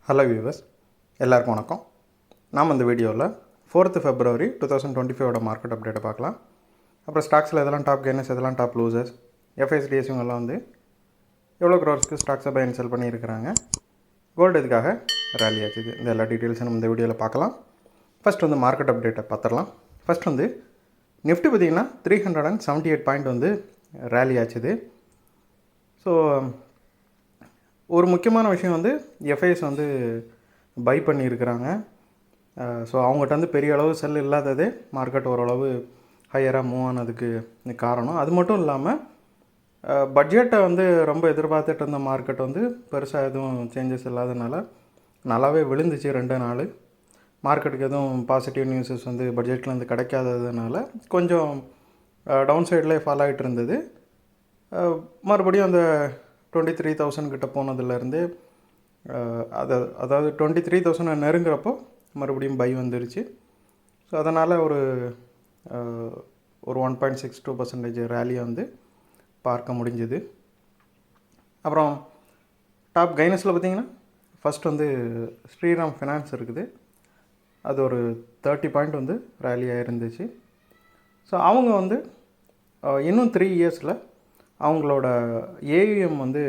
Hello viewers, எல்லாருக்கும் வணக்கம். நாம் இந்த வீடியோவில் 4th February 2025 மார்க்கெட் அப்டேட்டை பார்க்கலாம். அப்புறம் ஸ்டாக்ஸில் எதெல்லாம் டாப் கெய்னர்ஸ், எதெல்லாம் டாப் லூசர்ஸ், எஃப்ஐஎஸ்டிஎஸ் இவங்கெல்லாம் வந்து எவ்வளோ க்ரோர்ஸ்க்கு ஸ்டாக்ஸை பை அண்ட் செல் பண்ணியிருக்கிறாங்க, கோல்டு எதுக்காக ரேலி ஆச்சுது, இந்த எல்லா டீட்டெயில்ஸும் நம்ம இந்த வீடியோவில் பார்க்கலாம். ஃபஸ்ட் வந்து மார்க்கெட் அப்டேட்டை பார்த்துடலாம். ஃபஸ்ட் வந்து நிஃப்டி பார்த்திங்கன்னா 378 பாயிண்ட் வந்து ரேலி ஆச்சுது. ஸோ ஒரு முக்கியமான விஷயம் வந்து எஃப்ஐஎஸ் வந்து பை பண்ணியிருக்கிறாங்க. ஸோ அவங்ககிட்ட வந்து பெரிய அளவு செல் இல்லாததே மார்க்கெட் ஓரளவு ஹையராக மூவ் ஆனதுக்கு காரணம். அது மட்டும் இல்லாமல் பட்ஜெட்டை வந்து ரொம்ப எதிர்பார்த்துட்டு இருந்த மார்க்கெட் வந்து பெருசாக எதுவும் சேஞ்சஸ் இல்லாதனால நல்லாவே விழுந்துச்சு. 2 நாள் மார்க்கெட்டுக்கு எதுவும் பாசிட்டிவ் நியூஸஸ் வந்து பட்ஜெட்லேருந்து கிடைக்காததுனால கொஞ்சம் டவுன் சைட்லேயே ஃபாலோ ஆகிட்டு இருந்தது. மறுபடியும் அந்த 23,000 கிட்ட போனதுலேருந்து அதாவது 23,000 நெருங்குறப்போ மறுபடியும் பை வந்துருச்சு. ஸோ அதனால் ஒரு 1.62% ரேலியை வந்து பார்க்க முடிஞ்சுது. அப்புறம் டாப் கைனஸில் பார்த்திங்கன்னா ஃபஸ்ட் வந்து ஸ்ரீராம் ஃபினான்ஸ் இருக்குது. அது ஒரு 30 பாயிண்ட் வந்து ரேலியாக இருந்துச்சு. ஸோ அவங்க வந்து இன்னும் 3 இயர்ஸில் அவங்களோட ஏயுஎம் வந்து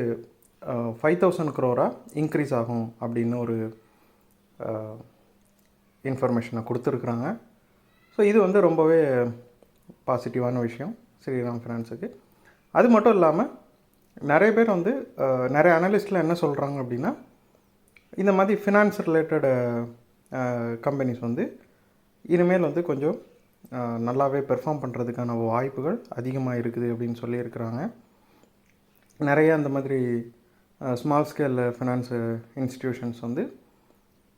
5,000 crore இன்க்ரீஸ் ஆகும் அப்படின்னு ஒரு இன்ஃபர்மேஷனை கொடுத்துருக்குறாங்க. ஸோ இது வந்து ரொம்பவே பாசிட்டிவான விஷயம் ஸ்ரீராம் ஃபினான்ஸுக்கு. அது மட்டும் இல்லாமல் நிறைய பேர் வந்து நிறைய அனலிஸ்ட்டில் என்ன சொல்கிறாங்க அப்படின்னா, இந்த மாதிரி ஃபினான்ஸ் ரிலேட்டட் கம்பெனிஸ் வந்து இனிமேல் வந்து கொஞ்சம் நல்லாவே பெர்ஃபார்ம் பண்ணுறதுக்கான வாய்ப்புகள் அதிகமாக இருக்குது அப்படின்னு சொல்லியிருக்கிறாங்க. நிறைய அந்த மாதிரி ஸ்மால் ஸ்கேல் ஃபினான்ஸ் இன்ஸ்டிடியூஷன்ஸ் வந்து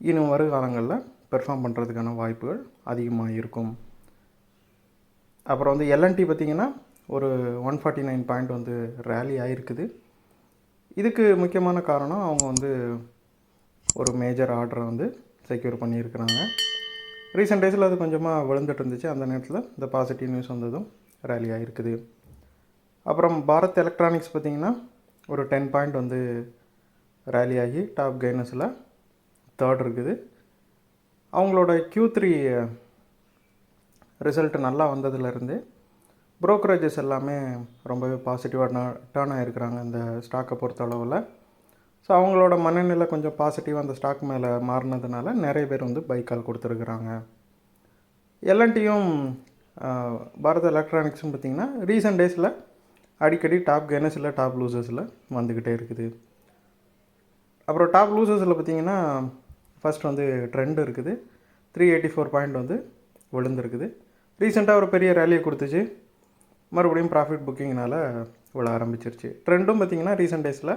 இன்னும் வருகாலங்களில் பெர்ஃபார்ம் பண்ணுறதுக்கான வாய்ப்புகள் அதிகமாக இருக்கும். அப்புறம் வந்து எல்என்டி பார்த்திங்கன்னா ஒரு 149 பாயிண்ட் வந்து ரேலி ஆகிருக்குது. இதுக்கு முக்கியமான காரணம் அவங்க வந்து ஒரு மேஜர் ஆர்டரை வந்து செக்யூர் பண்ணியிருக்கிறாங்க. ரீசெண்ட் டேஸில் அது கொஞ்சமாக விழுந்துட்டு இருந்துச்சு. அந்த நேரத்தில் இந்த பாசிட்டிவ் நியூஸ் வந்ததும் ரேலி ஆகிருக்குது. அப்புறம் பாரத் எலக்ட்ரானிக்ஸ் பார்த்திங்கன்னா ஒரு 10 பாயிண்ட் வந்து ரேலி ஆகி டாப் கெய்னஸில் 3rd இருக்குது. அவங்களோட Q3 ரிசல்ட் நல்லா வந்ததுலேருந்து ப்ரோக்கரேஜஸ் எல்லாமே ரொம்பவே பாசிட்டிவாக டேர்ன் ஆகிருக்கிறாங்க இந்த ஸ்டாக்கை பொறுத்த அளவில். ஸோ அவங்களோட மனநிலை கொஞ்சம் பாசிட்டிவாக அந்த ஸ்டாக் மேலே மாறினதுனால நிறைய பேர் வந்து பை கால் கொடுத்துருக்குறாங்க. எல்என்டியும் பாரத் எலக்ட்ரானிக்ஸும் பார்த்திங்கன்னா ரீசெண்ட் டேஸில் அடிக்கடி டாப் கெய்னஸில் டாப் லூசர்ஸில் வந்துக்கிட்டே இருக்குது. அப்புறம் டாப் லூசர்ஸில் பார்த்திங்கன்னா ஃபஸ்ட் வந்து ட்ரெண்ட் இருக்குது. 384 பாயிண்ட் வந்து விழுந்துருக்குது. ரீசெண்டாக ஒரு பெரிய ரேலியை கொடுத்துச்சு, மறுபடியும் ப்ராஃபிட் புக்கிங்னால் விழ ஆரம்பிச்சிருச்சு. ட்ரெண்டும் பார்த்திங்கன்னா ரீசெண்ட் டேஸில்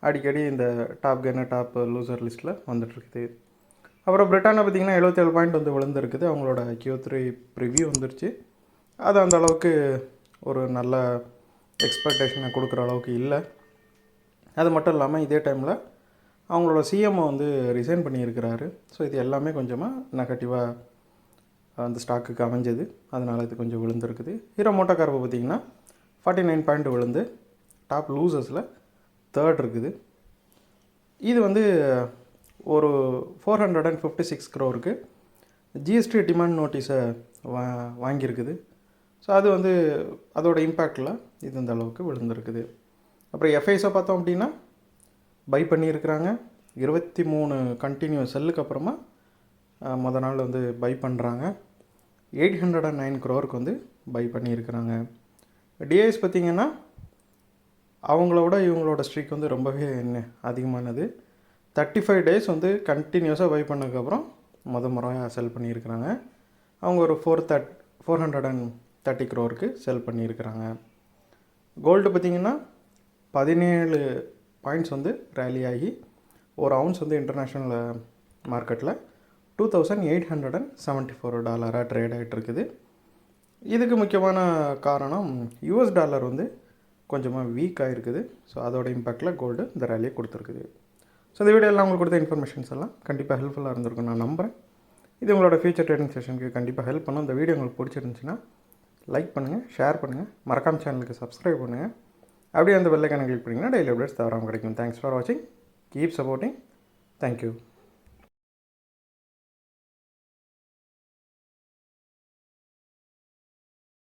அடிக்கடி இந்த டாப் கெய்னர் டாப் லூசர் லிஸ்ட்டில் வந்துட்டுருக்குது. அப்புறம் பிரிட்டானில் பார்த்திங்கன்னா 77 பாயிண்ட் வந்து விழுந்துருக்குது. அவங்களோட Q3 ப்ரிவ்யூ வந்துருச்சு. அது அந்த அளவுக்கு ஒரு நல்ல எக்ஸ்பெக்டேஷனை கொடுக்குற அளவுக்கு இல்லை. அது மட்டும் இல்லாமல் இதே டைமில் அவங்களோட சிஎம்ஓ வந்து ரிசைன் பண்ணியிருக்கிறாரு. ஸோ இது எல்லாமே கொஞ்சமாக நெகட்டிவாக அந்த ஸ்டாக்குக்கு அமைஞ்சது. அதனால் இது கொஞ்சம் விழுந்துருக்குது. ஹீரோ மோட்டோகார்ப் பார்த்திங்கன்னா 49 பாயிண்ட் விழுந்து டாப் லூசர்ஸில் 3rd இருக்குது. இது வந்து ஒரு 456 crore ஜிஎஸ்டி டிமாண்ட் நோட்டீஸை வாங்கியிருக்குது. ஸோ அது வந்து அதோட இம்பேக்டில் இது இந்த அளவுக்கு விழுந்திருக்குது. அப்புறம் எஃப்ஐஸை பார்த்தோம் அப்படின்னா பை பண்ணியிருக்கிறாங்க. 23 கண்டினியூஸ் செல்லுக்கு அப்புறமா மொதல் நாள் வந்து பை பண்ணுறாங்க. 809 crore வந்து பை பண்ணியிருக்கிறாங்க. டிஐஎஸ் பார்த்திங்கன்னா அவங்களோட இவங்களோட ஸ்ட்ரீக் வந்து ரொம்பவே அதிகமானது. 35 days வந்து கண்டினியூஸாக பை பண்ணதுக்கப்புறம் முறையாக செல் பண்ணியிருக்கிறாங்க. அவங்க ஒரு 430 crore செல் பண்ணியிருக்கிறாங்க. கோல்டு பார்த்திங்கன்னா 17 பாயிண்ட்ஸ் வந்து ரேலி ஆகி ஒரு அவுன்ஸ் வந்து இன்டர்நேஷ்னல் மார்க்கெட்டில் $2,874 ட்ரேட் ஆகிட்டு இருக்குது. இதுக்கு முக்கியமான காரணம் US டாலர் வந்து கொஞ்சமாக வீக் ஆகிருக்குது. ஸோ அதோட இம்பேக்டில் கோல்டு இந்த ரேலியை கொடுத்துருக்குது. ஸோ இந்த வீடியோவில் உங்களுக்கு கொடுத்த இன்ஃபர்மேஷன்ஸ் எல்லாம் கண்டிப்பாக ஹெல்ப்ஃபுல்லாக இருந்திருக்கும் நான் நம்புகிறேன். இது உங்களோட ஃபியூச்சர் ட்ரேடிங் செஷனுக்கு கண்டிப்பாக ஹெல்ப் பண்ணும். இந்த வீடியோ உங்களுக்கு பிடிச்சிருந்துச்சின்னா லைக் பண்ணுங்கள், ஷேர் பண்ணுங்கள், மறக்காம சேனலுக்கு சப்ஸ்கிரைப் பண்ணுங்கள். அப்படியே அந்த பெல் ஐகானை கிளிக் பண்ணிங்கன்னா டெய்லி அப்டேட்ஸ் தவறாமல் கிடைக்கும். தேங்க்ஸ் ஃபார் வாட்சிங். Keep supporting. தேங்க்யூ.